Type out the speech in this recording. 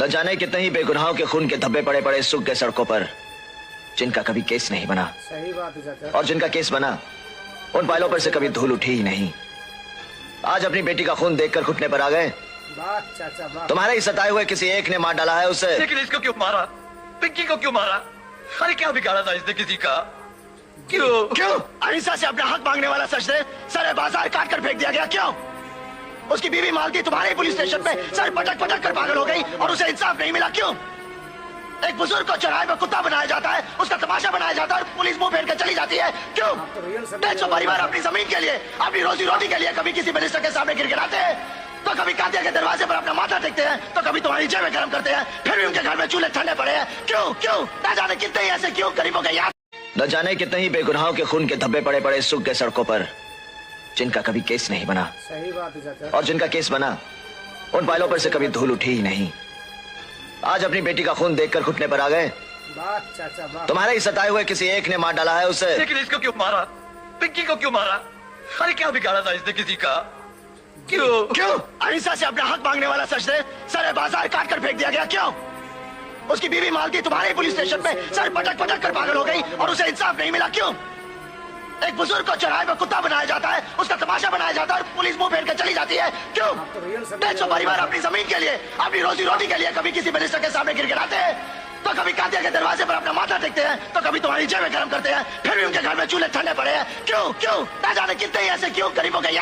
न जाने कितने ही बेगुनाहों के खून के धब्बे पड़े पड़े सूख गए सड़कों पर, जिनका कभी केस नहीं बना। सही बात है चाचा। और जिनका केस बना, उन फाइलों पर से कभी धूल उठी ही नहीं। आज अपनी बेटी का खून देखकर घुटने पर आ गए। बात चाचा बात। तुम्हारे ही सताए हुए किसी एक ने मार डाला है उसे। लेकिन इसको क्यों मारा? पिंकी को क्यों मारा? अरे क्या बिगाड़ा था इसने किसी का? क्यों? क्यों अहिंसा से अपना हक मांगने वाला सच ने सारे बाजार काट कर फेंक दिया गया? क्यों उसकी बीवी मालती तुम्हारे पुलिस स्टेशन पे सर पटक पटक कर पागल हो गई और उसे इंसाफ नहीं मिला? क्यों एक बुजुर्ग को चौराहे में कुत्ता बनाया जाता है, उसका तमाशा बनाया जाता है और पुलिस मुंह फेर कर चली जाती है? क्यों बेचो परिवार अपनी जमीन के लिए, अपनी रोजी रोटी के लिए कभी किसी मिनिस्टर के सामने गिड़गिड़ाते हैं, तो कभी कातिया के दरवाजे पर अपना माथा टेकते हैं, तो कभी तुम्हारी जेबें गर्म करते हैं, फिर भी उनके घर में चूल्हे ठंडे पड़े हैं। क्यों क्यों न जाने कितने ही ऐसे क्यों गरीबों के याद, न जाने कितने ही बेगुनाहों के खून के धब्बे पड़े पड़े सूख गए सड़कों पर, जिनका कभी केस नहीं बना। सही बात है चाचा। और जिनका केस बना, उन फाइलों पर से कभी धूल उठी ही नहीं। आज अपनी बेटी का खून देखकर घुटने पर आ गए। बात चाचा बात। तुम्हारे ही सताए हुए किसी एक ने मार डाला है उसे। लेकिन इसको क्यों मारा? पिंकी को क्यों मारा? अरे क्या बिगाड़ा था इसने किसी का? क्यों? क्यों अहिंसा से अपना हक मांगने वाला सच ने सारे बाजार काट कर फेंक दिया गया? क्यों उसकी बीवी मालती तुम्हारे पुलिस स्टेशन पे सर पटक पटक कर पागल हो गई और उसे इंसाफ नहीं मिला? क्यों एक बुजुर्ग को चौराहे में कुत्ता बनाया जाता है, उसका तमाशा बनाया जाता है और पुलिस मुंह फेर कर चली जाती है? क्यों बेचो परिवार अपनी जमीन के लिए, अपनी रोजी रोटी के लिए कभी किसी मिनिस्टर के सामने गिड़गिड़ाते हैं, तो कभी कातिया के दरवाजे पर अपना माथा टेकते हैं, तो कभी तुम्हारी जेबें गर्म करते हैं, फिर भी उनके घर में चूल्हे ठंडे पड़े हैं। क्यों क्यों न जाने कितने ही ऐसे क्यों गरीबों के याद